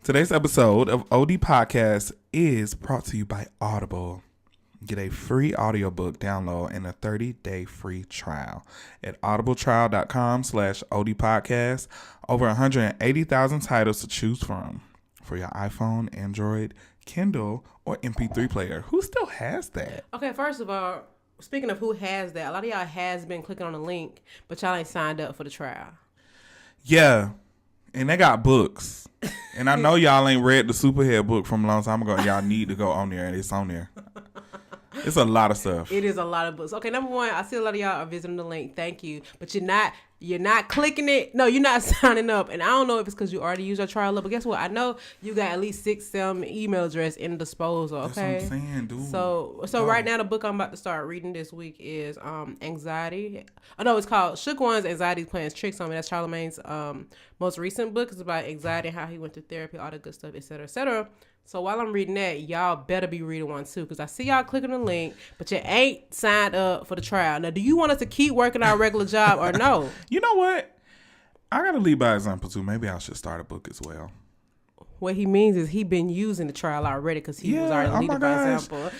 Today's episode of OD Podcast is brought to you by Audible. Get a free audiobook download and a 30-day free trial at audibletrial.com/OD Podcast. Over 180,000 titles to choose from for your iPhone, Android, Kindle, or MP3 player. Who still has that? Okay, first of all, speaking of who has that, a lot of y'all has been clicking on the link, but y'all ain't signed up for the trial. Yeah, and they got books. And I know y'all ain't read the Superhead book from a long time ago. Y'all need to go on there, and it's on there. It's a lot of stuff. It is a lot of books. Okay, number one, I see a lot of y'all are visiting the link. Thank you. But you're not clicking it. No, you're not signing up. And I don't know if it's because you already used your trial up. But guess what? I know you got at least 6-7 email address in the disposal. Okay. That's what I'm saying, dude. So right now the book I'm about to start reading this week is Anxiety. Oh no, it's called Shook One's Anxiety Plans Tricks on Me. That's Charlamagne's most recent book. It's about anxiety, how he went to therapy, all the good stuff, etc., etc. So while I'm reading that, y'all better be reading one too, because I see y'all clicking the link, but you ain't signed up for the trial. Now, do you want us to keep working our regular job or no? You know what? I gotta lead by example too. Maybe I should start a book as well. What he means is he been using the trial already because he was already leading by example.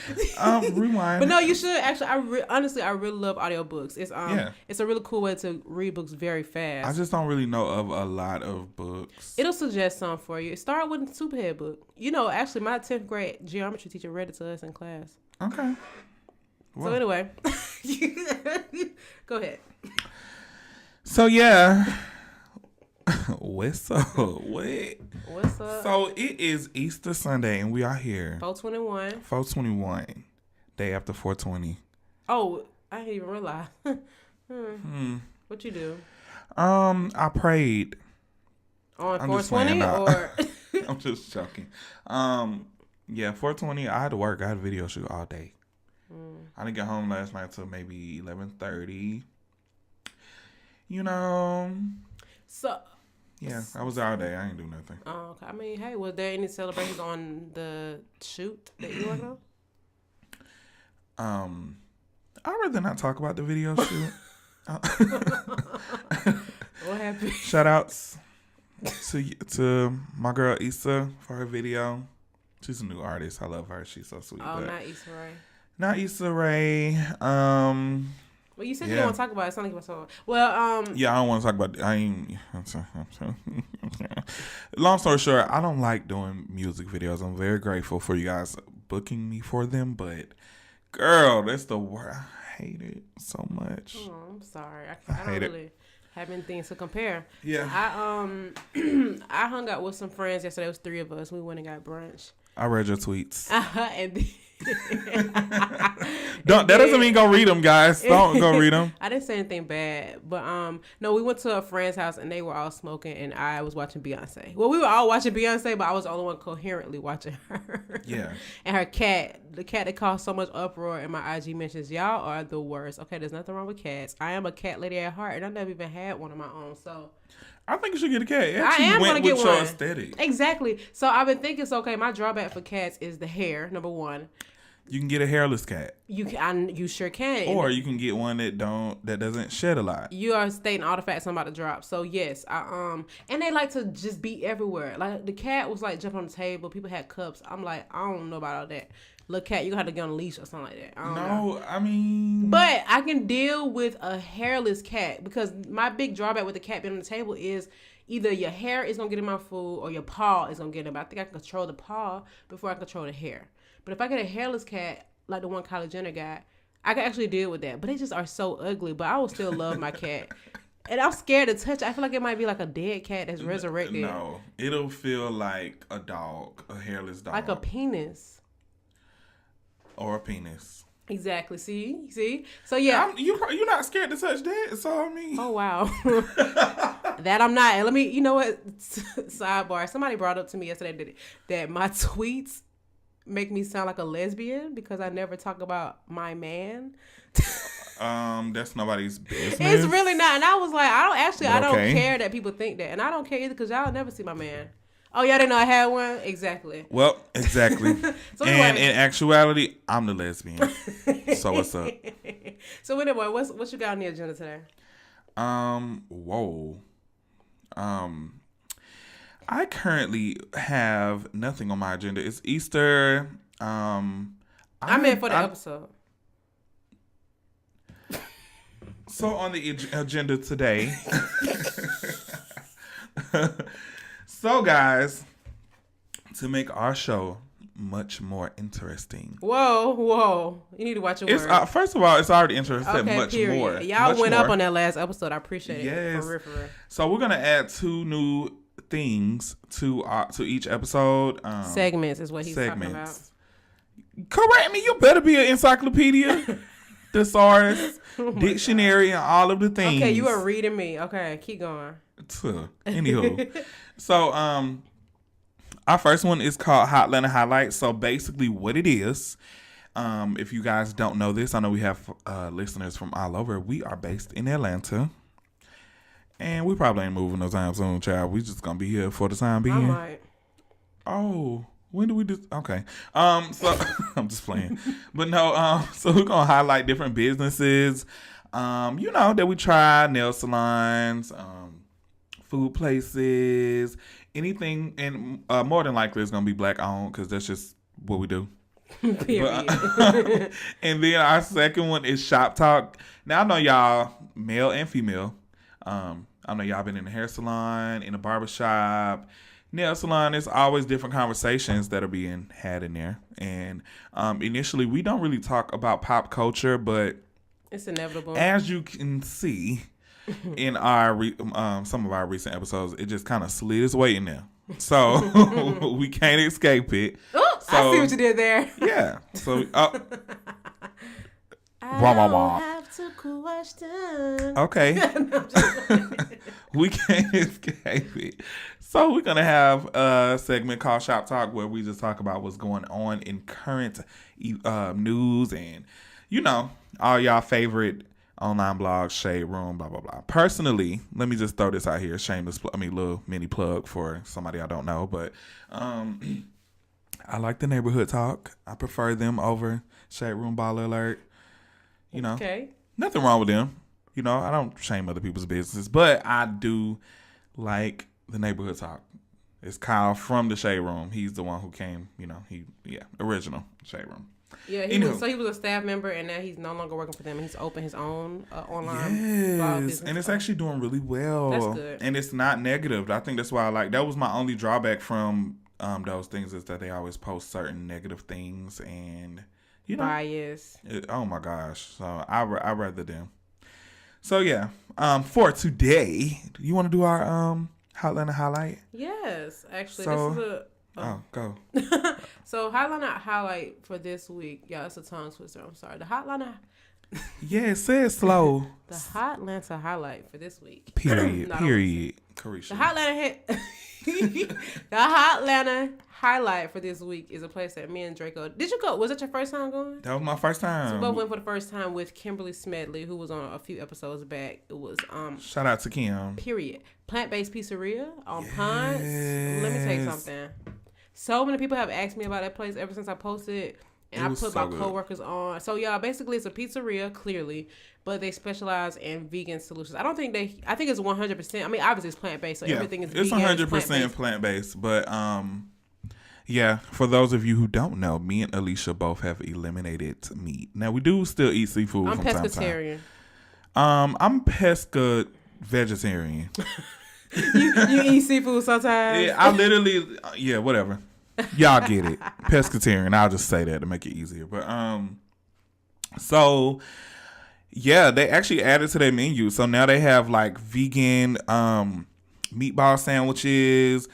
Rewind. But no, you should actually. Honestly, I really love audiobooks. It's a really cool way to read books very fast. I just don't really know of a lot of books. It'll suggest some for you. Start with the Superhead book. You know, actually, my 10th grade geometry teacher read it to us in class. Okay. Well. So anyway, go ahead. So yeah. What's up? What's up? So it is Easter Sunday and we are here. 421. 421. Day after 420. Oh, I didn't even realize. What you do? I prayed. On 420 or? I'm just joking. Yeah, 420. I had to work. I had a video shoot all day. I didn't get home last night till maybe 11:30. You know. So. Yeah, I was out all day. I ain't do nothing. Oh, okay. I mean, hey, was there any celebrations on the shoot that you worked on? I'd rather not talk about the video shoot. What happened? Shout outs to my girl Issa for her video. She's a new artist. I love her. She's so sweet. Oh, not Issa Rae. Not Issa Rae. Well, you said you don't want to talk about it. It's not like so. Well, yeah, I don't want to talk about it. I'm sorry. Long story short, I don't like doing music videos. I'm very grateful for you guys booking me for them, but girl, that's the word. I hate it so much. Oh, I'm sorry. I don't really have any things to compare. Yeah. I hung out with some friends yesterday. It was 3 of us. We went and got brunch. I read your tweets. And then, that doesn't mean go read them, guys. Don't go read them. I didn't say anything bad, but no, we went to a friend's house and they were all smoking and I was watching Beyonce. Well, we were all watching Beyonce, but I was the only one coherently watching her. Yeah. And her cat, the cat that caused so much uproar in my IG mentions. Y'all are the worst. Okay, there's nothing wrong with cats. I am a cat lady at heart, and I never even had one of my own. So I think you should get a cat. I am going to get one. Your aesthetic. Exactly. So I've been thinking, okay, my drawback for cats is the hair, number one. You can get a hairless cat. You sure can. Or you can get one that doesn't shed a lot. You are stating all the facts I'm about to drop. So yes, and they like to just be everywhere. Like the cat was like jumping on the table. People had cups. I'm like, I don't know about all that. Little cat, you gonna have to get on a leash or something like that. I don't know. I mean, but I can deal with a hairless cat because my big drawback with the cat being on the table is either your hair is gonna get in my food or your paw is gonna get in it. But I think I can control the paw before I control the hair. But if I get a hairless cat, like the one Kylie Jenner got, I can actually deal with that. But they just are so ugly. But I will still love my cat. And I'm scared to touch it. I feel like it might be like a dead cat that's resurrected. No, it'll feel like a dog, a hairless dog. Like a penis. Or a penis. Exactly. See? So yeah. You're not scared to touch that, so I mean. Oh, wow. That I'm not. And let me, you know what? Sidebar. Somebody brought up to me yesterday that my tweets make me sound like a lesbian because I never talk about my man. That's nobody's business. It's really not. And I was like, I don't care that people think that. And I don't care either because y'all never see my man. Oh, y'all didn't know I had one? Exactly. Well, exactly. So anyway. And in actuality, I'm the lesbian. So what's up? So anyway, what you got on the agenda today? Whoa. I I currently have nothing on my agenda. It's Easter. I meant for the episode. So on the agenda today. So guys, to make our show much more interesting. Whoa. You need to watch your words. First of all, it's already interesting. Okay, much period. more. Y'all much went more. up on that last episode. I appreciate it. Yes. For real. So we're going to add 2 new things to each episode. Segments is what he's talking about. Correct me. You better be an encyclopedia, thesaurus, dictionary, and all of the things. Okay, you are reading me. Okay, keep going. Anywho. So, our first one is called Hotlanta Highlight. So basically what it is, if you guys don't know this, I know we have listeners from all over. We are based in Atlanta. And we probably ain't moving no time soon, child. We just gonna be here for the time being. I might. Oh, when do we do? Okay. So I'm just playing. But no, so we're gonna highlight different businesses, that we try, nail salons, food places, anything, and more than likely it's gonna be black owned because that's just what we do. Period. And then our second one is Shop Talk. Now I know y'all, male and female. I know y'all been in the hair salon, in the barbershop, nail salon. There's always different conversations that are being had in there. And initially, we don't really talk about pop culture, but it's inevitable. As you can see in our some of our recent episodes, it just kind of slid its way in there. So we can't escape it. Oh, so, I see what you did there. Yeah. So I don't have to question. Okay. We can't escape it. So we're going to have a segment called Shop Talk where we just talk about what's going on in current news and, all y'all favorite online blogs, Shade Room, blah, blah, blah. Personally, let me just throw this out here. Little mini plug for somebody I don't know. But I like the neighborhood talk. I prefer them over Shade Room, Baller Alert. Okay. Nothing wrong with them. I don't shame other people's businesses, but I do like the neighborhood talk. It's Kyle from the Shade Room. He's the one who came, original Shade Room. Yeah, he was a staff member, and now he's no longer working for them. He's opened his own online blog business. And it's actually doing really well. That's good. And it's not negative. I think that's why that was my only drawback from those things is that they always post certain negative things and bias. Oh my gosh. So I rather them. So yeah. For today, do you want to do our Hotlanta Highlight? Yes, actually, so, this is go. So Hotlanta Highlight for this week, y'all. It's a tongue twister. I'm sorry. The Hotlanta. Yeah, say it slow. The Hotlanta Highlight for this week. Period. Carisha. The Hotlanta Highlight for this week is a place that me and Draco. Did you go? Was that your first time going? That was my first time. So we both went for the first time with Kimberly Smedley, who was on a few episodes back. It was shout out to Kim. Period. Plant-Based Pizzeria on Ponce. Let me tell you something. So many people have asked me about that place ever since I posted it. And I put my coworkers on. So y'all, basically it's a pizzeria, clearly, but they specialize in vegan solutions. I think it's 100%. I mean, obviously it's plant-based, so everything is vegan. It's 100% plant-based. But yeah, for those of you who don't know, me and Alicia both have eliminated meat. Now we do still eat seafood from time to time. I'm pesca vegetarian. you eat seafood sometimes? Yeah, I literally whatever. Y'all get it. Pescatarian. I'll just say that to make it easier. But so yeah, they actually added to their menu. So now they have like vegan meatball sandwiches,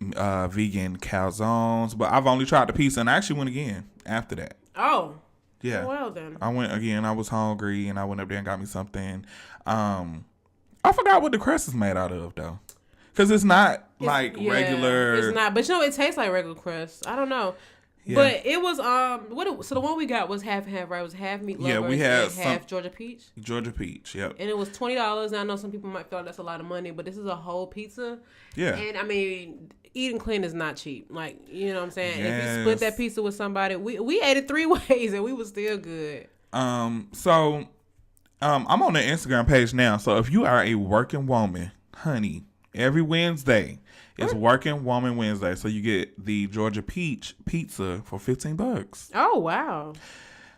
vegan calzones. But I've only tried the pizza, and I actually went again after that. Oh. Yeah. Well then. I went again. I was hungry, and I went up there and got me something. I forgot what the crust is made out of though. Because it's not regular. It's not. But it tastes like regular crust. I don't know. Yeah. But it was so the one we got was half and half, right? It was half meat lovers we had half Georgia peach. Georgia peach, yep. And it was $20. And I know some people might feel like that's a lot of money, but this is a whole pizza. Yeah. And I mean, eating clean is not cheap. Like, you know what I'm saying? Yes. If you split that pizza with somebody, we ate it 3 ways and we was still good. So I'm on the Instagram page now. So if you are a working woman, honey, Every Wednesday is Working Woman Wednesday. So you get the Georgia Peach pizza for $15. Oh, wow.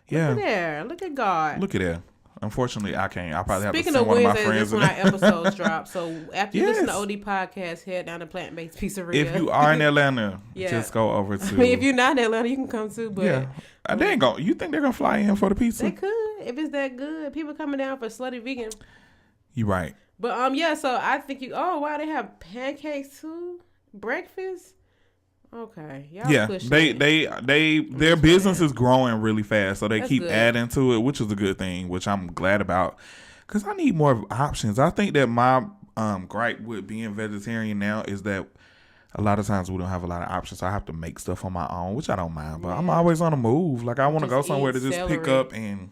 Yeah. Look at there. Look at God. Look at that. Unfortunately, I can't. I'll probably Speaking have to send of one of my Wednesdays, friends. that's when our episodes drop. So after you listen to Yes. OD Podcast, head down to Plantbased Pizzeria. If you are in Atlanta, Yeah. just go over to. I mean, if you're not in Atlanta, you can come too. But yeah, they ain't gonna. You think they're gonna fly in for the pizza? they could if it's that good. People coming down for slutty vegan. You right. But yeah. So I think you. Oh wow, they have pancakes too. Breakfast. Okay. Y'all Yeah, pushing they it. their business is growing really fast, so they That's keep good. adding to it, which is a good thing, which I'm glad about, because I need more options. I think that my gripe with being vegetarian now is that a lot of times we don't have a lot of options, so I have to make stuff on my own, which I don't mind, but I'm always on the move. Like I want to go Just somewhere eat to just pick celery. up and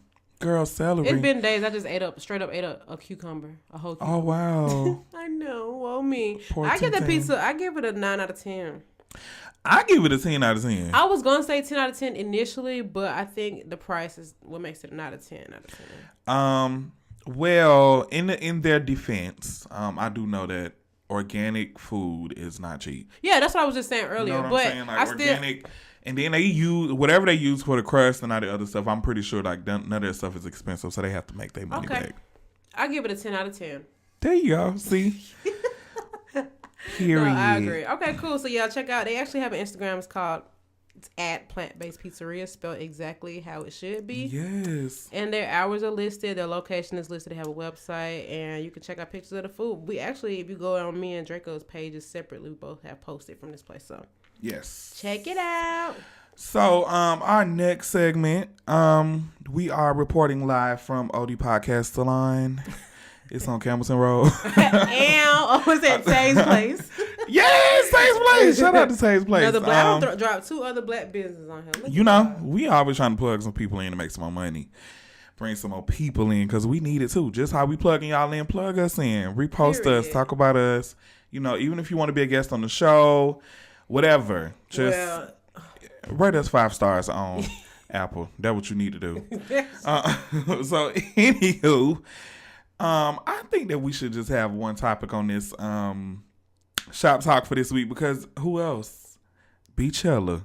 celery. It's been days I just straight up ate a cucumber, a whole cucumber. Oh wow. I know. Well, me. Poor I get the Tim. pizza. I give it a 9 out of 10. I give it a 10 out of 10. I was gonna say 10 out of 10 initially, but I think the price is what makes it a 9 out of 10 out of 10. Well, in their defense, I do know that organic food is not cheap. Yeah, that's what I was just saying You earlier. know what but I'm saying? Like I still organic, and then they use whatever they use for the crust and all the other stuff. I'm pretty sure like none of that stuff is expensive, so they have to make their money back. I give it a 10 out of 10. There you go. See. Period. No, I agree. Okay, cool. So y'all check out. They actually have an Instagram. It's at Plantbased Pizzeria, spelled exactly how it should be. Yes. And their hours are listed. Their location is listed. They have a website, and you can check out pictures of the food. We actually, if you go on me and Draco's pages separately, we both have posted from this place. So Yes. check it out. So, our next segment, we are reporting live from OD Podcast Salon. It's on Campbellton Road. And was at Tate's Place. Yes, Tate's Place. Shout out to Tate's Place. Another black. I don't drop 2 other black businesses on here. Look You at know, that. we always trying to plug some people in to make some more money. Bring some more people in because we need it too. Just how we plugging y'all in, plug us in. Repost us. Period. Talk about us. You know, even if you want to be a guest on the show, whatever. Just rate us 5 stars on Apple. That's what you need to do. So, anywho, I think that we should just have one topic on this shop talk for this week because who else? Beychella.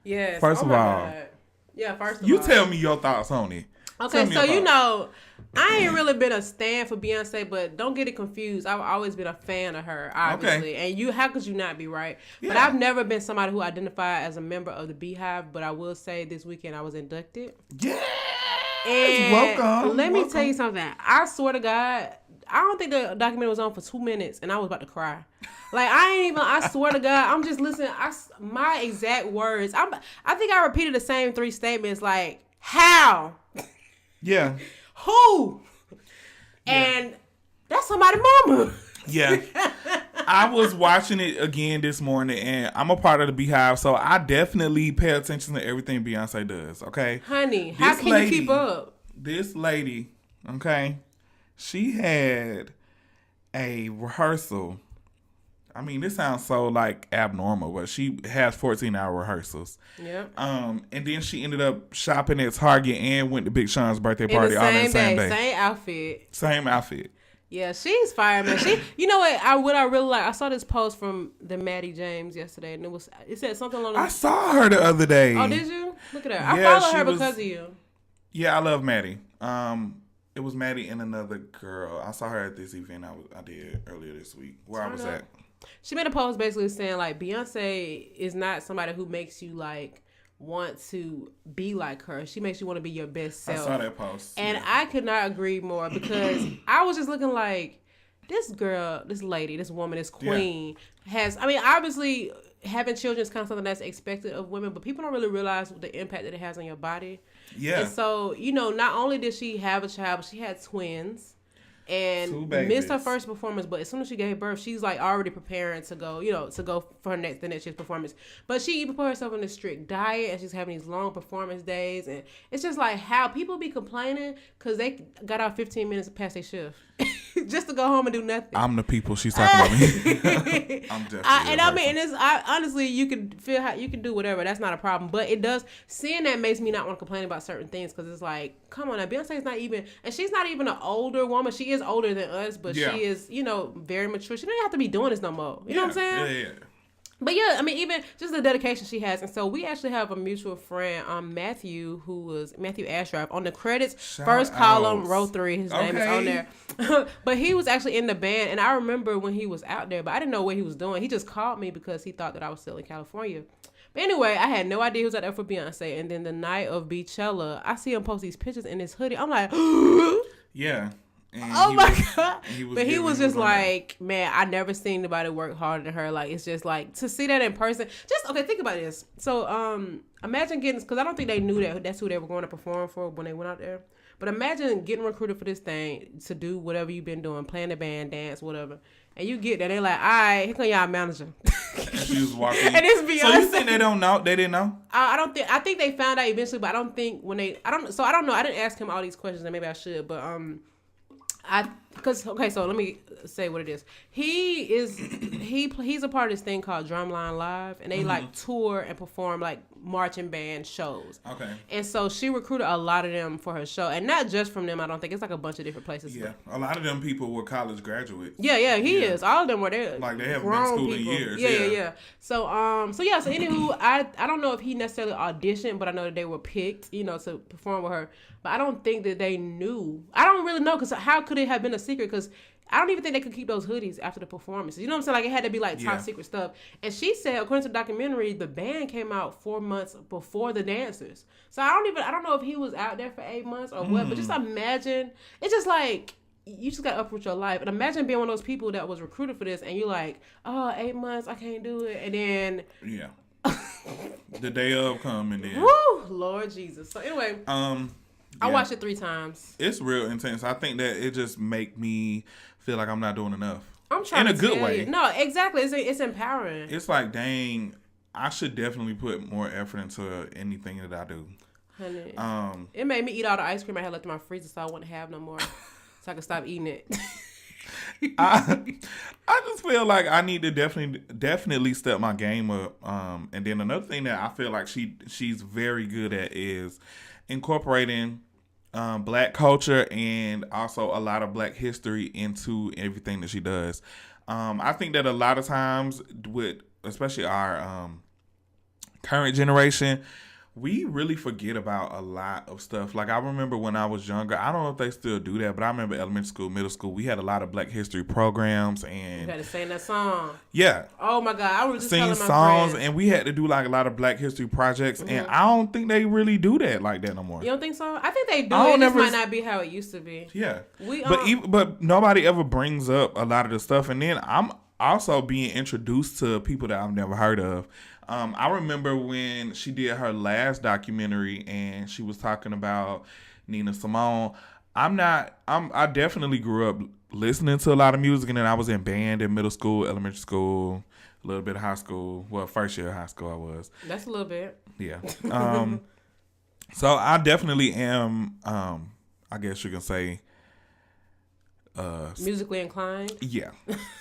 Yes. First of my all, God. Yeah, first of all. You tell me your thoughts on it. Okay, me so your you thoughts. know, I ain't really been a stan for Beyonce, but don't get it confused. I've always been a fan of her, obviously. Okay. And how could you not be, right? But Yeah. I've never been somebody who identified as a member of the Beehive, but I will say this weekend I was inducted. Yes. And Welcome. let me Welcome. tell you something. I swear to God, I don't think the documentary was on for 2 minutes, and I was about to cry. Like, I swear to God, I'm just listening. My exact words. I think I repeated the same 3 statements, like, how? Yeah. Who? And that's somebody's mama. Yeah. I was watching it again this morning, and I'm a part of the Beehive, so I definitely pay attention to everything Beyonce does, okay? Honey, how can you keep up? This lady, okay, she had a rehearsal. I mean, this sounds so, like, abnormal, but she has 14-hour rehearsals. Yep. And then she ended up shopping at Target and went to Big Sean's birthday party all in the same day. Same outfit. Same outfit. Yeah, she's fire, man. You know what I really like? I saw this post from the Maddie James yesterday, and it said something along I saw her the other day. Oh, did you? Look at her. I Yeah, follow she her was- because of you. Yeah, I love Maddie. It was Maddie and another girl. I saw her at this event I did earlier this week where I was at. She made a post basically saying, like, Beyonce is not somebody who makes you, like, want to be like her. She makes you want to be your best self. I saw that post. And yeah. I could not agree more because I was just looking like, this girl, this lady, this woman, this queen obviously having children is kind of something that's expected of women, but people don't really realize the impact that it has on your body. Yeah. And so, not only did she have a child, but she had twins. And 2 babies. missed her first performance, but as soon as she gave birth, she's like already preparing to go, for the next year's performance. But she even put herself on a strict diet, and she's having these long performance days, and it's just like how people be complaining because they got out 15 minutes past their shift. just to go home and do nothing. I'm the people she's talking about me. I'm definitely. And it's honestly, you can feel how you can do whatever. That's not a problem. But it does. Seeing that makes me not want to complain about certain things because it's like, come on, now Beyonce's not even, and she's not even an older woman. She is older than us, but she is, very mature. She don't have to be doing this no more. You know what I'm saying? Yeah. But yeah, I mean, even just the dedication she has. And so we actually have a mutual friend, Matthew Ashraff, on the credits, first column, row 3. His name is on there. But he was actually in the band. And I remember when he was out there, but I didn't know what he was doing. He just called me because he thought that I was still in California. But anyway, I had no idea he was out there for Beyonce. And then the night of Beychella, I see him post these pictures in his hoodie. I'm like, yeah. And God. He was just like, man, I never seen anybody work harder than her. Like, it's just like, to see that in person. Think about this. So, imagine because I don't think they knew that's who they were going to perform for when they went out there. But imagine getting recruited for this thing to do whatever you've been doing, playing the band, dance, whatever. And you get there, they're like, all right, here come y'all manager. And she was walking. And it's Beyonce. So you think they don't know? They didn't know? I think they found out eventually, but I don't know. I didn't ask him all these questions, and maybe I should, but, so let me say what it is. He's a part of this thing called Drumline Live, and they like tour and perform like marching band shows. Okay. And so she recruited a lot of them for her show, and not just from them. I don't think it's like a bunch of different places. Yeah, a lot of them people were college graduates. Yeah, he is. All of them were there. Like they haven't been to school in years. Yeah. So anywho, I don't know if he necessarily auditioned, but I know that they were picked, to perform with her. But I don't think that they knew. I don't really know, because how could it have been a secret? Because I don't even think they could keep those hoodies after the performances. You know what I'm saying? Like, it had to be like top secret stuff. And she said, according to the documentary, the band came out 4 months before the dancers. So I don't know if he was out there for 8 months or what. But just imagine, it's just like, you just got to uproot your life. And imagine being one of those people that was recruited for this, and you're like, 8 months, I can't do it. And then the day of come, and then woo, Lord Jesus. So anyway, I watched it 3 times. It's real intense. I think that it just make me feel like I'm not doing enough. I'm trying in a good way. No, exactly. It's empowering. It's like, dang, I should definitely put more effort into anything that I do. Honey, it made me eat all the ice cream I had left in my freezer, so I wouldn't have no more, so I could stop eating it. I just feel like I need to definitely step my game up. And then another thing that I feel like she's very good at is incorporating Black culture and also a lot of Black history into everything that she does. I think that a lot of times with especially our current generation, we really forget about a lot of stuff. Like, I remember when I was younger, I don't know if they still do that, but I remember elementary school, middle school, we had a lot of Black history programs, and you had to sing that song. Yeah. Oh my God, I was just sing telling my songs, friends. And we had to do like a lot of Black history projects, and I don't think they really do that like that no more. You don't think so? I think they do. It just might not be how it used to be. Yeah. But nobody ever brings up a lot of the stuff, and then I'm also being introduced to people that I've never heard of. I remember when she did her last documentary and she was talking about Nina Simone. I definitely grew up listening to a lot of music, and then I was in band in middle school, elementary school, a little bit of high school. Well, first year of high school I was. That's a little bit. Yeah. So I definitely am, I guess you can say, musically inclined. Yeah.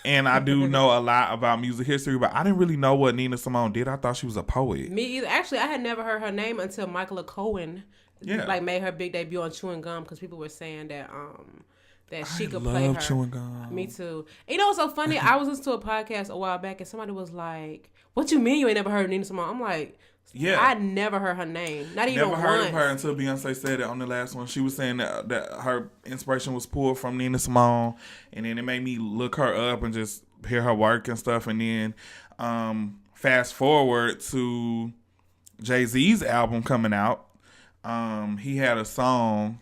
And I do know a lot about music history, but I didn't really know what Nina Simone did. I thought she was a poet. Me either. Actually, I had never heard her name until Michaela Cohen made her big debut on Chewing Gum, because people were saying that she could play her. Chewing Gum. Me too. And you know what's so funny? I was listening to a podcast a while back, and somebody was like, "What you mean you ain't never heard Nina Simone?" I'm like, yeah, I never heard her name. Not even once. Never heard of her until Beyonce said it on the last one. She was saying that her inspiration was pulled from Nina Simone, and then it made me look her up and just hear her work and stuff. And then fast forward to Jay-Z's album coming out. He had a song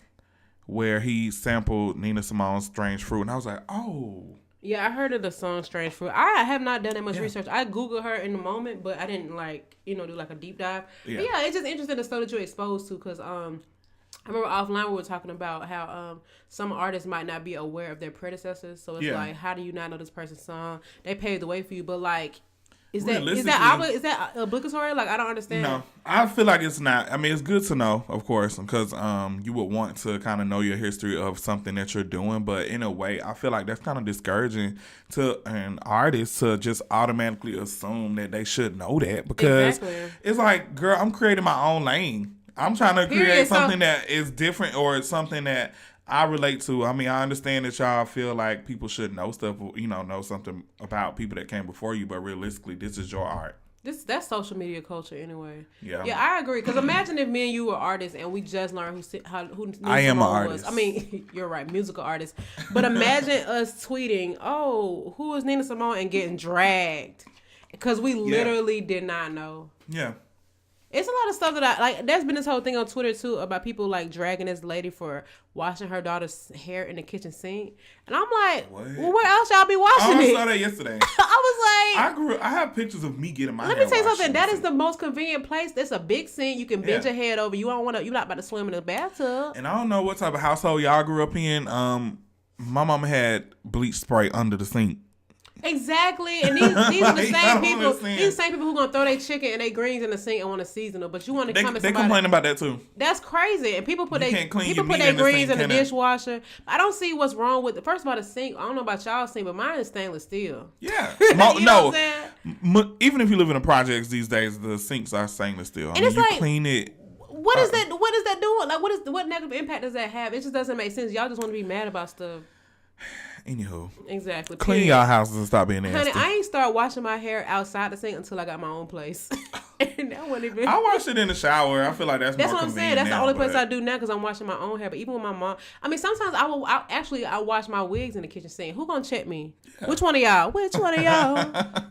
where he sampled Nina Simone's Strange Fruit, and I was like, oh. Yeah, I heard of the song Strange Fruit. I have not done that much research. I Googled her in the moment, but I didn't do like a deep dive. Yeah, it's just interesting the stuff that you're exposed to, because I remember offline we were talking about how some artists might not be aware of their predecessors. So it's like, how do you not know this person's song? They paved the way for you, but like, Is that obligatory? Like, I don't understand. No, I feel like it's not. I mean, it's good to know, of course, because you would want to kind of know your history of something that you're doing. But in a way, I feel like that's kind of discouraging to an artist to just automatically assume that they should know that, because it's like, girl, I'm creating my own lane. I'm trying to create something that is different, or it's something that I relate to. I mean, I understand that y'all feel like people should know stuff, know something about people that came before you, but realistically, this is your art. That's social media culture anyway. Yeah, I agree. Because imagine if me and you were artists and we just learned who I am an artist. I mean, you're right, musical artist. But imagine us tweeting, "Oh, who is Nina Simone?" and getting dragged because we literally did not know. Yeah. It's a lot of stuff that I like. There's been this whole thing on Twitter too about people like dragging this lady for washing her daughter's hair in the kitchen sink, and I'm like, what? Well, where else y'all be washing it? I saw that yesterday. I was like, I have pictures of me getting my hair let me tell you washed something. That is the most convenient place. There's a big sink. You can bend your head over. You're not about to swim in the bathtub. And I don't know what type of household y'all grew up in. My mama had bleach spray under the sink. Exactly, and these are the same people. These same people who gonna throw their chicken and their greens in the sink and want to season it, but you want to come and they complain about that too. That's crazy, and people put their greens in the dishwasher. I don't see what's wrong with it. First of all, the sink. I don't know about y'all's sink, but mine is stainless steel. Yeah, even if you live in the projects these days, the sinks are stainless steel. And it's you like, clean it. What is that? What is that doing? Like, what negative impact does that have? It just doesn't make sense. Y'all just want to be mad about stuff. Anywho, exactly. Clean y'all houses and stop being nasty. Honey, I ain't start washing my hair outside the sink until I got my own place. And that wasn't even. I wash it in the shower. I feel like that's more what I'm saying. That's the only place I do now because I'm washing my own hair. But even with my mom, I mean, sometimes I wash my wigs in the kitchen sink. Who gonna check me? Yeah. Which one of y'all?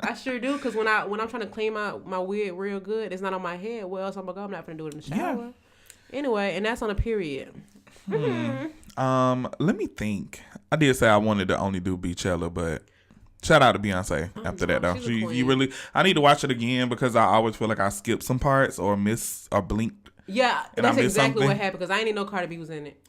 I sure do, because when I'm trying to clean my wig real good, it's not on my head. Where else I'm gonna go? I'm not gonna do it in the shower. Yeah. Anyway, and that's on a period. Let me think. I did say I wanted to only do Beychella, but shout out to Beyonce after that though. She really. I need to watch it again because I always feel like I skipped some parts or missed or blinked. Yeah, that's exactly what happened because I didn't know Cardi B was in it.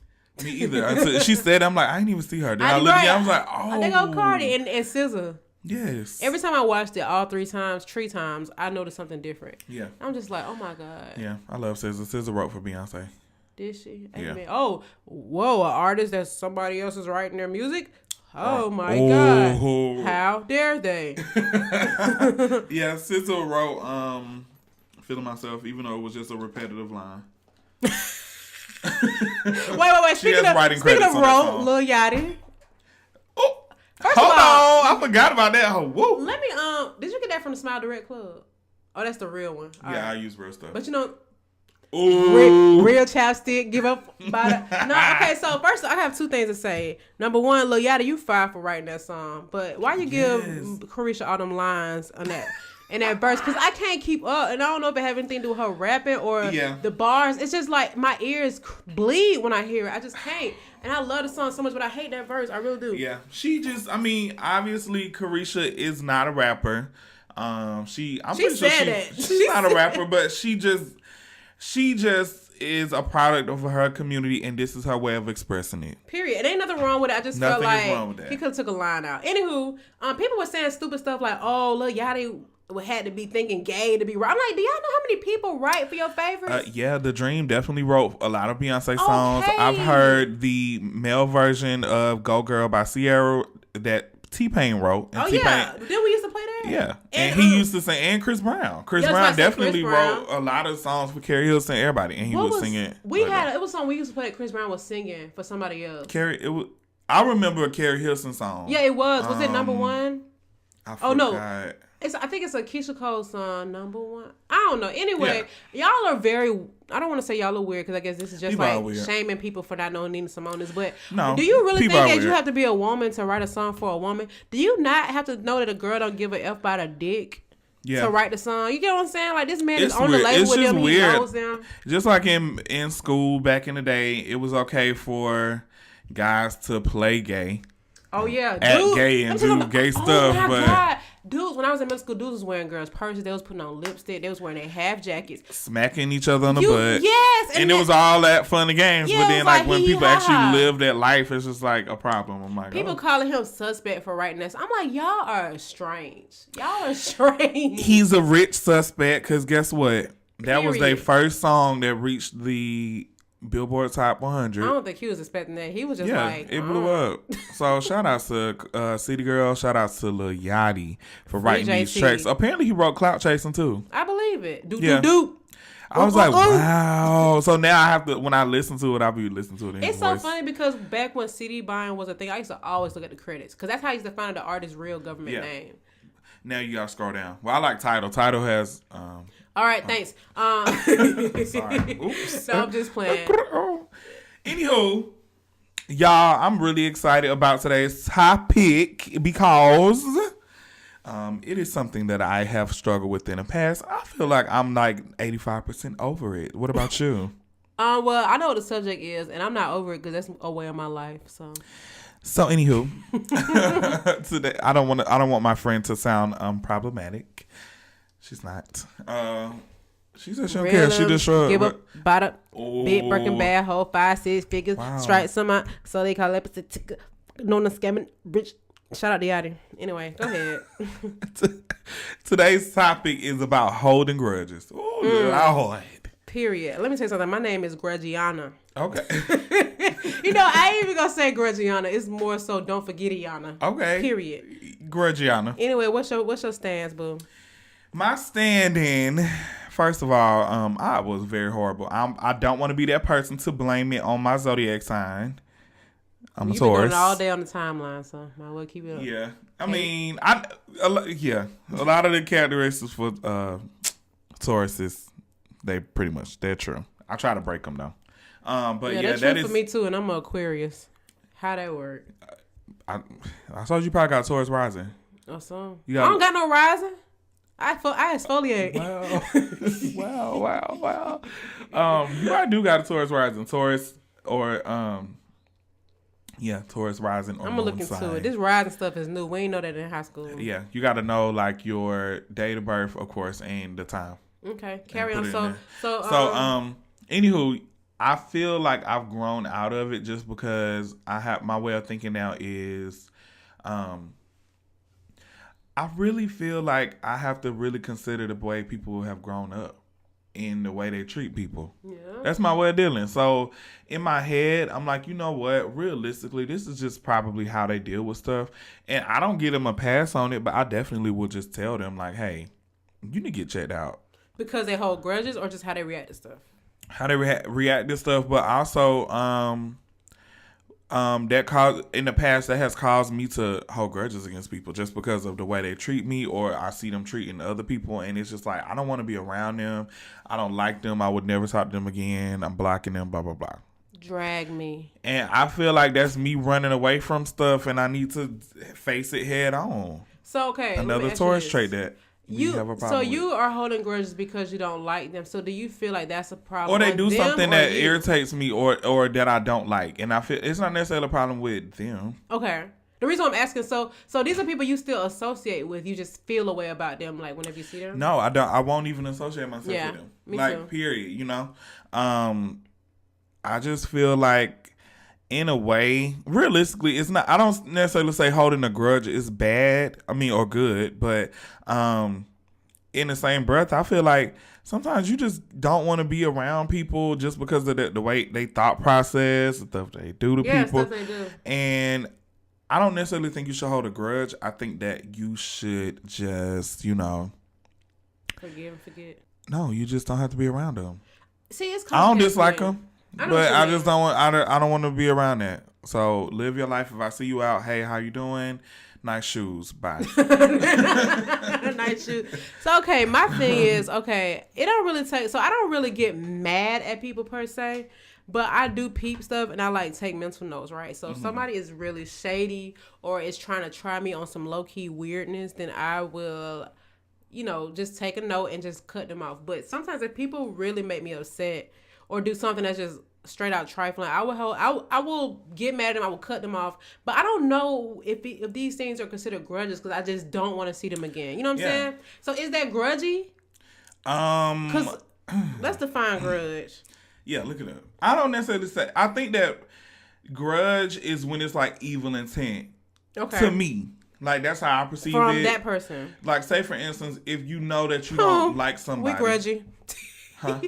Me either. She said, I'm like, I didn't even see her. Then I looked again. I was like, oh. They go Cardi and SZA. Yes. Every time I watched it, all three times, I noticed something different. Yeah. I'm just like, oh my God. Yeah, I love SZA. SZA wrote for Beyonce. Did she? Yeah. Oh, whoa! An artist that somebody else is writing their music. Oh my God! How dare they? Yeah, SZA wrote "Feeling Myself," even though it was just a repetitive line. wait! Speaking of wrote, Lil Yachty. Oh, hold on! I forgot about that. Oh, whoa! Let me did you get that from the Smile Direct Club? Oh, that's the real one. All right. I use real stuff. But you know. Ooh. Real chapstick, give up by the... No, okay, so first I have two things to say. Number one, Lil Yachty, you fired for writing that song. But why you give Carisha all them lines on that in that verse? Because I can't keep up, and I don't know if it have anything to do with her rapping or the bars. It's just like my ears bleed when I hear it. I just can't. And I love the song so much, but I hate that verse. I really do. Yeah, obviously Carisha is not a rapper. She's not a rapper, but she just is a product of her community, and this is her way of expressing it. Period. It ain't nothing wrong with it. I just felt like he could have took a line out. Anywho, people were saying stupid stuff like, "Oh, Lil Yachty had to be thinking gay to be right." I'm like, do y'all know how many people write for your favorites? Yeah, The Dream definitely wrote a lot of Beyonce songs. Okay. I've heard the male version of "Go Girl" by Sierra that T-Pain wrote. And Didn't we used to play that? Yeah. And he used to sing, and Chris Brown. Chris Brown definitely wrote a lot of songs for Carrie Hilson and everybody, and he was singing. It was a song we used to play that Chris Brown was singing for somebody else. I remember a Carrie Hilson song. Yeah, it was. Was it number one? I forgot. No. I think it's a Keisha Cole song, number one. I don't know. Anyway, y'all are very... I don't want to say y'all are weird because I guess this is just like shaming people for not knowing Nina Simone is. But do you really think that you have to be a woman to write a song for a woman? Do you not have to know that a girl don't give a F about a dick to write the song? You get what I'm saying? Like, this man is on the label with them. He knows them. Just like in school back in the day, it was okay for guys to play gay. Oh yeah, act gay and do gay stuff, but Dudes, when I was in middle school, dudes was wearing girls' purses. They was putting on lipstick. They was wearing their half jackets. Smacking each other on the butt. Yes. And it was all that fun and games. Yeah, but then, like, when people actually live that life, it's just, like, a problem. I'm like, people calling him suspect for writing this. I'm like, y'all are strange. Y'all are strange. He's a rich suspect, because guess what? That was their first song that reached the Billboard Top 100. I don't think he was expecting that. He was just like, it blew up. So shout out to City Girl. Shout out to Lil Yachty for writing these tracks. Apparently he wrote Clout Chasing too. I believe it. Do. I was like, wow. So now I have to, when I listen to it, I'll be listening to it in It's voice. so funny because back when CD buying was a thing, I used to always look at the credits because that's how I used to find out the artist's real government name. Now you gotta scroll down. Well, I like Tidal. Tidal has. All right, thanks. Sorry. Oops. So I'm just playing. Anywho, y'all, I'm really excited about today's topic because it is something that I have struggled with in the past. I feel like I'm like 85% over it. What about you? Well, I know what the subject is, and I'm not over it because that's a way of my life. So anywho, today I don't want my friend to sound problematic. She's not. She said she don't care. She just shrugged. Give up, bought up, big Birkin bad hoe, 5, 6 figures, stripes some out, so they call it known as scamming rich. Shout out to Yachty. Anyway, go ahead. Today's topic is about holding grudges. Oh Lord. Period. Let me tell you something. My name is Grudge-iana. Okay. I ain't even gonna say Grudge-iana. It's more so don't forget Iana. Okay. Period. Grudge-iana. Anyway, what's your stance, boo? My standing, first of all, I was very horrible. I don't want to be that person to blame it on my zodiac sign. I'm a Taurus. You've been doing it all day on the timeline, so might well keep it up. Yeah. I mean, a lot of the characteristics for Tauruses, they're true. I try to break them though. But that's true for me too, and I'm an Aquarius. How that work? I thought you probably got Taurus rising. Oh, so I don't got no rising. I exfoliate. Wow. You probably do got a Taurus rising, Taurus or Taurus rising. I'm gonna look into it. This rising stuff is new. We ain't know that in high school. Yeah, you got to know like your date of birth, of course, and the time. Okay, carry on. Anywho, I feel like I've grown out of it just because I have my way of thinking now is, I really feel like I have to really consider the way people have grown up in the way they treat people. Yeah. That's my way of dealing. So in my head, I'm like, you know what? Realistically, this is just probably how they deal with stuff. And I don't give them a pass on it, but I definitely will just tell them like, hey, you need to get checked out. Because they hold grudges or just how they react to stuff? How they react to stuff, but also that in the past that has caused me to hold grudges against people just because of the way they treat me or I see them treating other people, and it's just like I don't want to be around them. I don't like them. I would never talk to them again. I'm blocking them. Blah blah blah. Drag me. And I feel like that's me running away from stuff, and I need to face it head on. So okay, another Taurus trait that. You are holding grudges because you don't like them. So do you feel like that's a problem? Or they do something that irritates me or that I don't like. And I feel it's not necessarily a problem with them. Okay. The reason I'm asking, so these are people you still associate with. You just feel a way about them like whenever you see them? No, I don't. I won't even associate myself with them. Me too. Period, I just feel like in a way, realistically, it's not. I don't necessarily say holding a grudge is bad. I mean, or good, but in the same breath, I feel like sometimes you just don't want to be around people just because of the way they thought process, the stuff they do to people. Stuff they do. And I don't necessarily think you should hold a grudge. I think that you should just, forgive and forget. No, you just don't have to be around them. See, it's I don't dislike them. But I just don't want. I don't want to be around that. So live your life. If I see you out, hey, how you doing? Nice shoes. Bye. Nice shoes. So okay, my thing is it don't really take. So I don't really get mad at people per se, but I do peep stuff and I like take mental notes. Right. So if somebody is really shady or is trying to try me on some low key weirdness, then I will, just take a note and just cut them off. But sometimes if people really make me upset or do something that's just straight out trifling. I will get mad at them. I will cut them off. But I don't know if these things are considered grudges because I just don't want to see them again. You know what I'm saying? So is that grudgy? Because let's define grudge. Yeah, look at it. I don't necessarily say. I think that grudge is when it's like evil intent. Okay. To me. Like, that's how I perceive it. From that person. Like, say, for instance, if you know that you don't like somebody. We grudgy. Huh?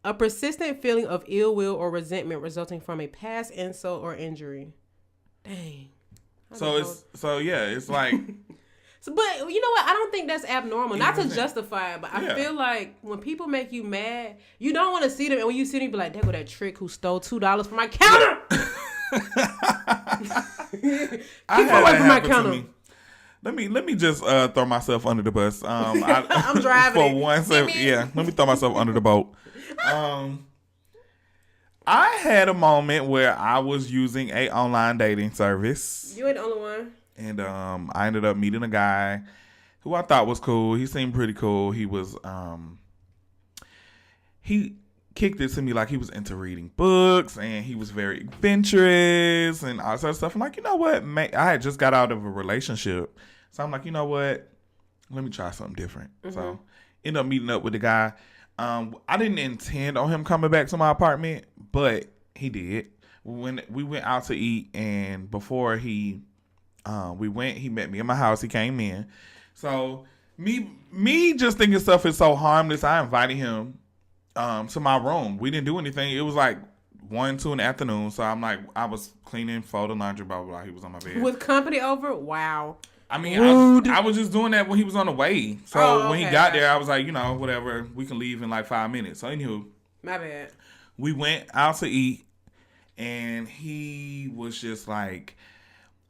A persistent feeling of ill will or resentment resulting from a past insult or injury. Dang. It's like. But you know what? I don't think that's abnormal. Not to justify it, but I feel like when people make you mad, you don't want to see them. And when you see them, you be like, there go that trick who stole $2 from my counter. Keep away from my counter. Let me just throw myself under the bus. I'm driving. For one second, let me throw myself under the boat. I had a moment where I was using a online dating service. You ain't the only one. And I ended up meeting a guy who I thought was cool. He seemed pretty cool. He was he kicked it to me like he was into reading books and he was very adventurous and all sorts of stuff. I'm like, you know what? I had just got out of a relationship. So I'm like, you know what? Let me try something different. Mm-hmm. So ended up meeting up with the guy. I didn't intend on him coming back to my apartment, but he did. When we went out to eat and before he met me in my house. He came in. So me just thinking stuff is so harmless. I invited him to my room. We didn't do anything. It was like 1, 2 in the afternoon. So I'm like, I was cleaning, folding laundry, blah, blah, blah. He was on my bed. With company over? Wow. I mean, I was just doing that when he was on the way. So when he got there, I was like, whatever. We can leave in like 5 minutes. So anywho. My bad. We went out to eat and he was just like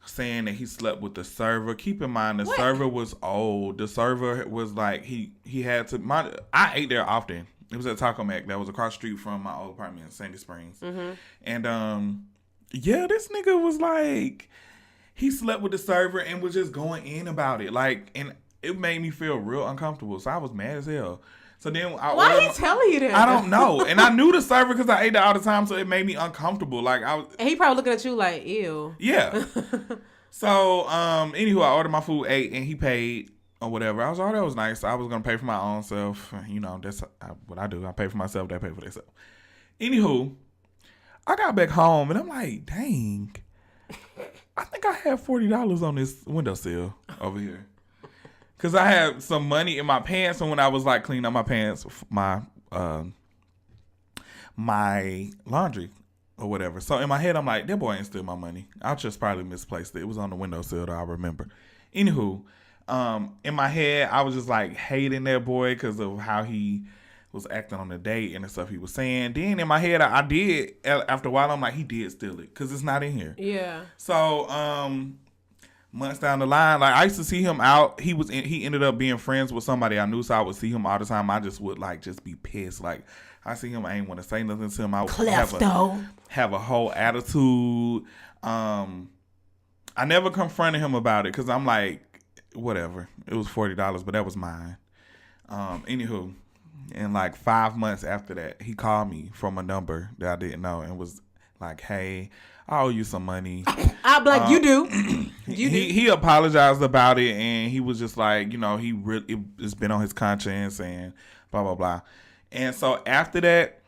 saying that he slept with the server. Keep in mind, the server was old. The server was like, he had to, I ate there often. It was at Taco Mac that was across the street from my old apartment in Sandy Springs. Mm-hmm. And, this nigga was like, he slept with the server and was just going in about it. Like, and it made me feel real uncomfortable. So I was mad as hell. So then why he telling you that? I don't know. And I knew the server because I ate there all the time, so it made me uncomfortable. Like and he probably looking at you like, ew. Yeah. So, anywho, I ordered my food, ate, and he paid or whatever. I was that was nice. I was gonna pay for my own self. That's what I do. I pay for myself. They pay for themselves. Anywho, I got back home and I'm like, dang, I think I had $40 on this windowsill over here. Cause I had some money in my pants, and when I was like cleaning up my pants, my laundry or whatever. So in my head, I'm like, that boy ain't steal my money. I just probably misplaced it. It was on the windowsill that I remember. Anywho, in my head, I was just like hating that boy because of how he was acting on the date and the stuff he was saying. Then in my head, I did. After a while, I'm like, he did steal it because it's not in here. Yeah. So months down the line, like I used to see him out. He ended up being friends with somebody I knew, so I would see him all the time. I just would just be pissed. Like I see him, I ain't want to say nothing to him. I would have a whole attitude. I never confronted him about it because I'm like, whatever. It was $40, but that was mine. Anywho, and like 5 months after that, he called me from a number that I didn't know and was like, hey, I owe you some money. I'll be like, you do. He apologized about it, and he was just like, it's been on his conscience and blah, blah, blah. And so after that,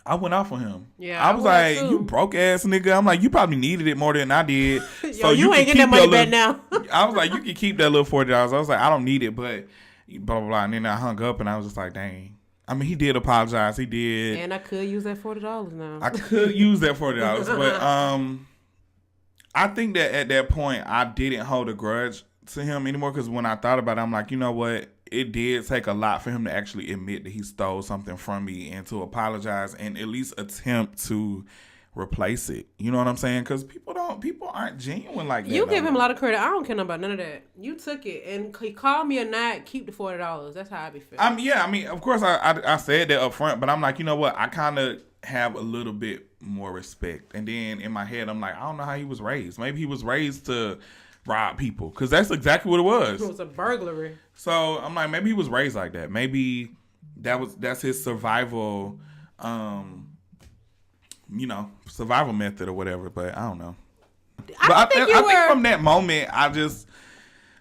I went off on him. Yeah, I was like, you broke ass nigga. I'm like, you probably needed it more than I did. So you ain't getting that money back now. I was like, you can keep that little $40. I was like, I don't need it, but blah, blah, blah. And then I hung up, and I was just like, dang. I mean, he did apologize. He did. And I could use that $40 now. I could use that $40. But I think that at that point, I didn't hold a grudge to him anymore because when I thought about it, I'm like, you know what? It did take a lot for him to actually admit that he stole something from me and to apologize and at least attempt to replace it. You know what I'm saying? Because people aren't genuine like that. You give him a lot of credit. I don't care about none of that. You took it and he called me a night. Keep the $40. That's how I be feeling. I mean, of course, I said that up front, but I'm like, you know what? I kind of have a little bit more respect. And then in my head, I'm like, I don't know how he was raised. Maybe he was raised to rob people because that's exactly what it was. It was a burglary. So I'm like, maybe he was raised like that. Maybe that's his survival survival method or whatever. But I don't know. I think from that moment, I just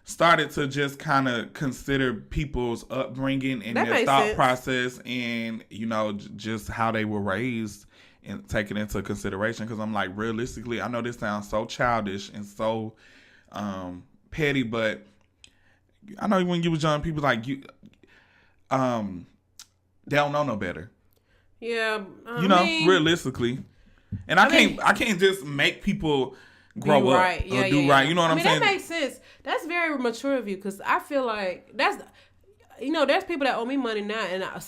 started to just kind of consider people's upbringing and their thought process, and just how they were raised, and take it into consideration. Because I'm like, realistically, I know this sounds so childish and so petty, but I know when you was young, people like you, they don't know no better. Yeah, realistically, and I can't just make people grow up or do right. You know what I'm saying? That makes sense. That's very mature of you, because I feel like there's people that owe me money now, and I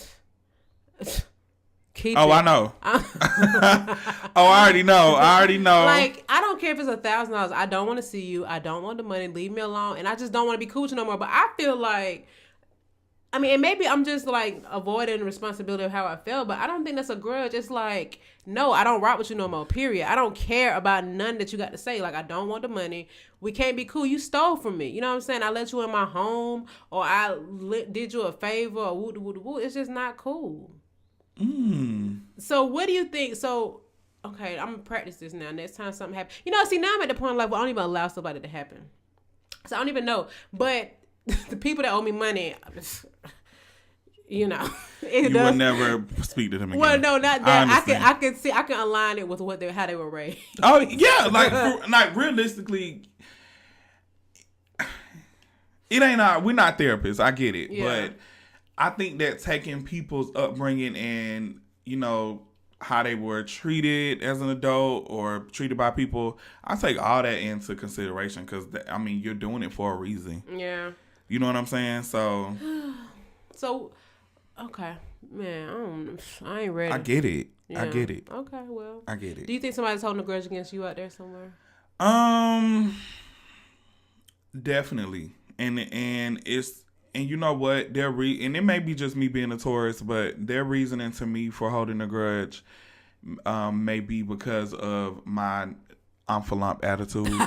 know. I already know. Like, I don't care if it's $1,000. I don't want to see you. I don't want the money. Leave me alone. And I just don't want to be cool with you no more. But I feel like, and maybe I'm just like avoiding the responsibility of how I feel, but I don't think that's a grudge. It's like, no, I don't rock with you no more, period. I don't care about none that you got to say. Like, I don't want the money. We can't be cool. You stole from me. You know what I'm saying? I let you in my home, or I did you a favor, or woo. It's just not cool. So what do you think? So, okay, I'm going to practice this now. Next time something happens. See, now I'm at the point in life where I don't even allow somebody to happen. So I don't even know. But the people that owe me money, you would never speak to them again. Well, no, not that. I can align it with how they were raised. Oh yeah, like realistically, it ain't. We're not therapists. I get it, but I think that taking people's upbringing and how they were treated as an adult or treated by people, I take all that into consideration, because you're doing it for a reason. Yeah. You know what I'm saying? So, okay, man, I ain't ready. I get it. Yeah. I get it. Okay, well, I get it. Do you think somebody's holding a grudge against you out there somewhere? Definitely, and you know what? And it may be just me being a tourist, but their reasoning to me for holding a grudge, may be because of my envelope attitude.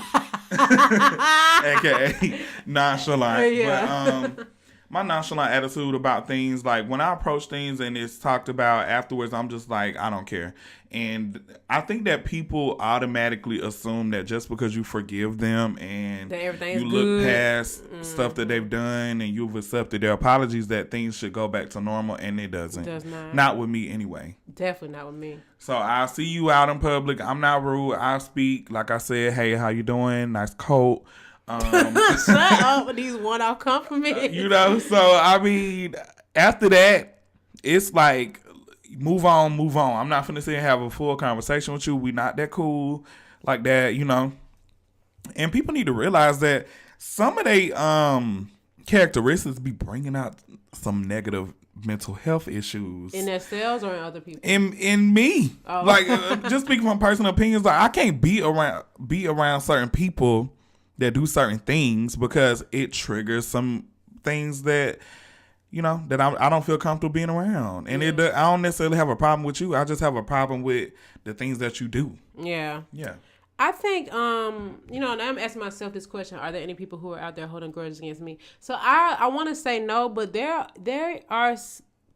AKA nonchalant. Yeah. But my nonchalant attitude about things, like when I approach things and it's talked about afterwards, I'm just like, I don't care. And I think that people automatically assume that just because you forgive them and you look past stuff that they've done and you've accepted their apologies, that things should go back to normal, and it doesn't. It does not. Not with me anyway. Definitely not with me. So I'll see you out in public. I'm not rude. I'll speak. Like I said, hey, how you doing? Nice coat. Shut up with these one-off compliments. So after that, it's like, move on. I'm not finna sit and have a full conversation with you. We not that cool like that, And people need to realize that some of they characteristics be bringing out some negative mental health issues in themselves or in other people. In me, just speaking from personal opinions, like I can't be around certain people that do certain things because it triggers some things that that I don't feel comfortable being around. And I don't necessarily have a problem with you. I just have a problem with the things that you do. Yeah. Yeah. I think, and I'm asking myself this question: are there any people who are out there holding grudges against me? So I want to say no, but there are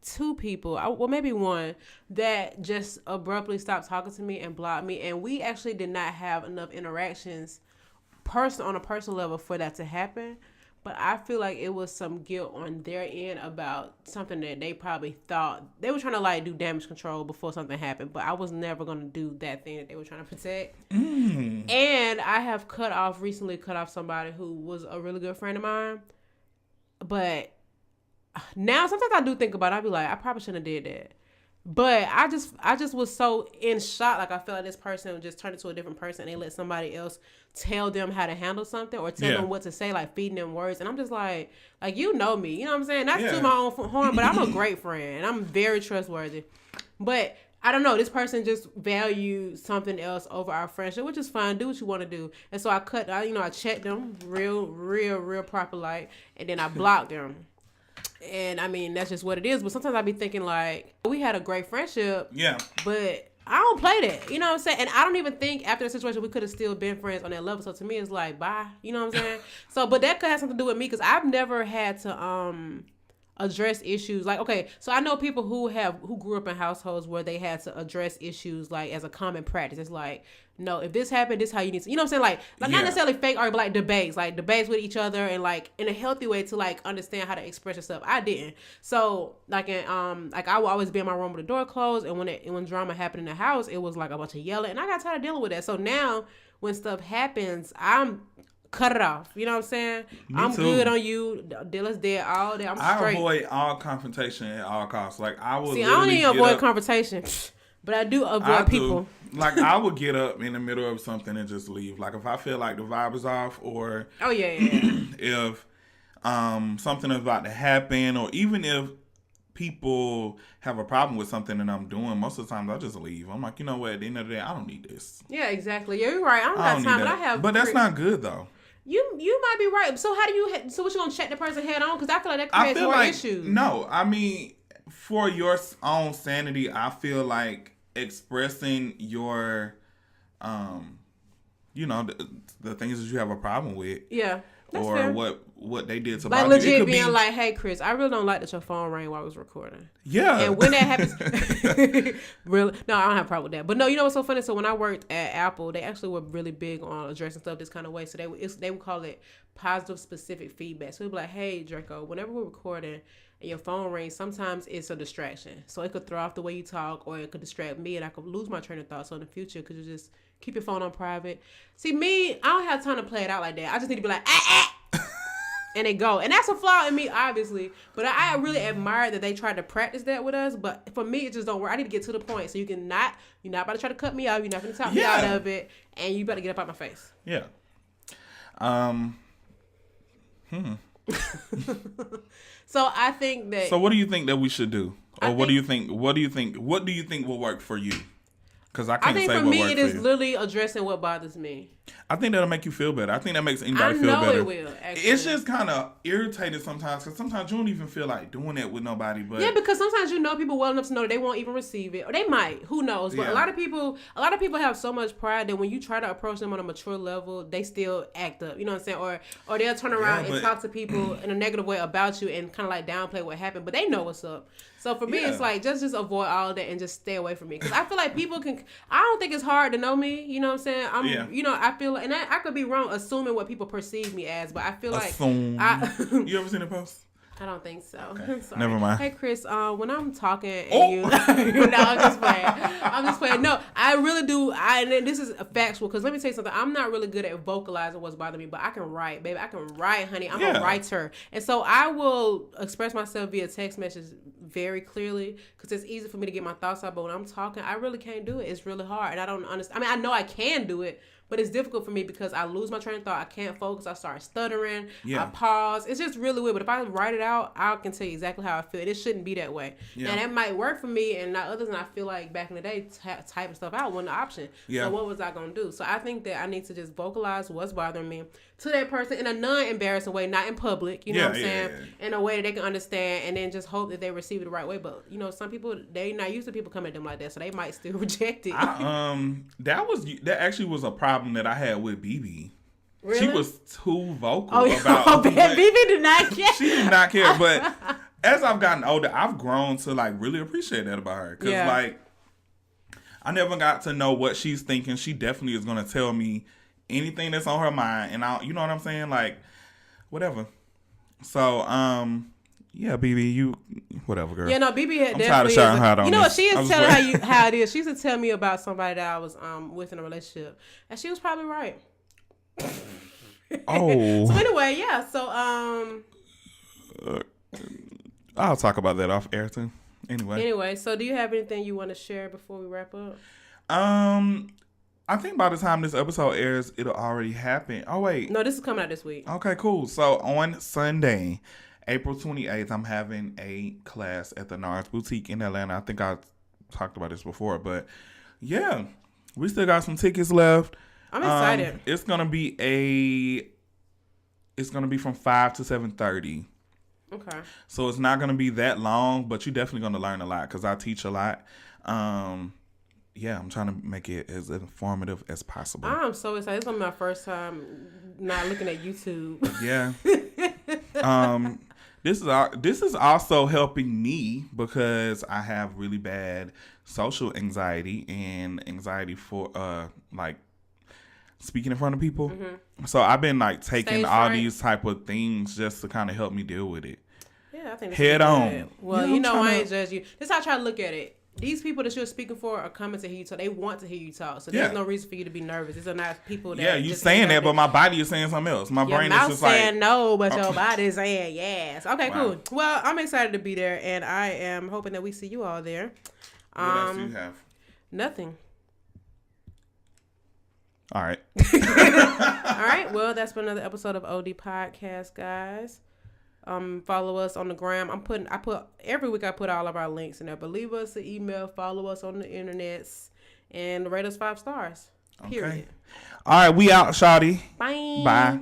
two people, well maybe one, that just abruptly stopped talking to me and blocked me, and we actually did not have enough interactions on a personal level for that to happen. But I feel like it was some guilt on their end about something that they probably thought they were trying to do damage control before something happened. But I was never going to do that thing that they were trying to protect. And I have recently cut off somebody who was a really good friend of mine. But now sometimes I do think about it. I be like, I probably shouldn't have did that. But I just was so in shock. Like, I feel like this person just turned into a different person, and they let somebody else tell them how to handle something or tell them what to say, like feeding them words. And I'm just like me, you know what I'm saying? Not to my own horn, but I'm a great friend and I'm very trustworthy. But I don't know, this person just valued something else over our friendship, which is fine. Do what you want to do. And so I checked them real proper like, and then I blocked them. And that's just what it is. But sometimes I be thinking like, we had a great friendship. Yeah. But I don't play that. You know what I'm saying? And I don't even think after the situation we could have still been friends on that level. So to me, it's like, bye. You know what I'm saying? But that could have something to do with me, because I've never had to address issues. Like, okay, so I know people who grew up in households where they had to address issues like as a common practice. It's like, no, if this happened, this is how you need to, you know what I'm saying? Like not necessarily fake art, but like debates with each other, and like in a healthy way to like understand how to express yourself. I didn't. So like like I would always be in my room with the door closed, and when drama happened in the house, it was like a bunch of yelling, and I got tired of dealing with that. So now when stuff happens, I'm cut it off. You know what I'm saying? I'm good on you. Dylan's dead all day. I'm straight. I avoid all confrontation at all costs. Like I will. See, I don't even avoid confrontation, but I do avoid people. Like I would get up in the middle of something and just leave. Like if I feel like the vibe is off, or if something is about to happen, or even if people have a problem with something that I'm doing, most of the time I just leave. I'm like, you know what? At the end of the day, I don't need this. Yeah, exactly. Yeah, you're right. I don't got time, but I have. But that's not good though. You might be right. So how do you? So what you gonna check the person head on? Because I feel like that creates more issues. No, I mean, for your own sanity, I feel like expressing your, the things that you have a problem with. Yeah. That's or fair. what they did to like legit being like, hey Chris, I really don't like that your phone rang while I was recording. Yeah. And when that happens, really, no, I don't have a problem with that. But no, you know what's so funny? So when I worked at Apple, they actually were really big on addressing stuff this kind of way. So they would call it positive specific feedback. So it'd be like, hey Draco, whenever we're recording and your phone rings, sometimes it's a distraction. So it could throw off the way you talk, or it could distract me, and I could lose my train of thought. So in the future, could you just keep your phone on private? See, me, I don't have time to play it out like that. I just need to be like, and it go. And that's a flaw in me, obviously. But I really admire that they tried to practice that with us. But for me, it just don't work. I need to get to the point. So you're not about to try to cut me off. You're not going to talk me out of it. And you better get up out my face. Yeah. So I think that. So what do you think that we should do? Or what do you think will work for you? Because I can't say what works for you. I think for me, it is literally addressing what bothers me. I think that'll make you feel better. I think that makes anybody feel better. I know it will, actually. It's just kind of irritating sometimes, because sometimes you don't even feel like doing that with nobody. But yeah, because sometimes you know people well enough to know that they won't even receive it. Or they might. Who knows? But a lot of people have so much pride that when you try to approach them on a mature level, they still act up. You know what I'm saying? Or they'll turn around and talk to people in a negative way about you and kind of like downplay what happened. But they know what's up. So for me, it's like, just avoid all that and just stay away from me. Because I feel like people can... I don't think it's hard to know me. You know what I'm saying? You know, I feel like... And I could be wrong assuming what people perceive me as. But I feel like... You ever seen a post? I don't think so. Okay. I'm sorry. Never mind. Hey, Chris, when I'm talking and you... No, I'm just playing. No, I really do. And this is factual, because let me tell you something. I'm not really good at vocalizing what's bothering me, but I can write, baby. I can write, honey. I'm a writer. And so I will express myself via text message very clearly, because it's easy for me to get my thoughts out. But when I'm talking, I really can't do it. It's really hard. And I don't understand. I mean, I know I can do it, but it's difficult for me because I lose my train of thought. I can't focus. I start stuttering. I pause. It's just really weird. But if I write it out, I can tell you exactly how I feel. It shouldn't be that way. Yeah. And that might work for me and not others. And I feel like back in the day, typing stuff out wasn't an option. Yeah. So what was I going to do? So I think that I need to just vocalize what's bothering me to that person in a non-embarrassing way, not in public. You know what I'm saying? Yeah. In a way that they can understand, and then just hope that they receive it the right way. But, you know, some people, they're not used to people coming at them like that, so they might still reject it. That actually was a problem that I had with BB. Really? She was too vocal about BB did not care. She did not care, but as I've gotten older, I've grown to like really appreciate that about her. Because like, I never got to know what she's thinking. She definitely is going to tell me anything that's on her mind, and you know what I'm saying? Like, whatever. So, yeah, BB, you whatever, girl. Yeah, no, BB had I'm tired of shouting out on you know what? this. She is telling how it is. She used to tell me about somebody that I was with in a relationship, and she was probably right. Oh. So anyway, yeah. So I'll talk about that off air too. Anyway, so do you have anything you want to share before we wrap up? I think by the time this episode airs, it'll already happen. Oh wait, no, this is coming out this week. Okay, cool. So on Sunday, April 28th, I'm having a class at the NARS Boutique in Atlanta. I think I talked about this before, but yeah, we still got some tickets left. I'm excited. It's gonna be from 5 to 7:30. Okay. So it's not gonna be that long, but you're definitely gonna learn a lot because I teach a lot. Yeah, I'm trying to make it as informative as possible. I'm so excited. It's gonna be my first time not looking at YouTube. Yeah. This is also helping me because I have really bad social anxiety and anxiety for like speaking in front of people. Mm-hmm. So I've been like taking all these type of things just to kind of help me deal with it. Yeah, I think head on. Well, I ain't judge you. This is how I try to look at it. These people that you're speaking for are coming to hear you talk. They want to hear you talk. So there's no reason for you to be nervous. These are not people that... Yeah, you saying that, but my body is saying something else. My brain is just like... Your mouth saying no, but your body is saying yes. Okay, cool. Well, I'm excited to be there, and I am hoping that we see you all there. What else do you have? Nothing. All right. All right. Well, that's been another episode of OD Podcast, guys. Follow us on the gram. Every week I put all of our links in there, but leave us an email, follow us on the internets, and rate us 5 stars. Period. Okay. All right, we out, shawty. Bye. Bye.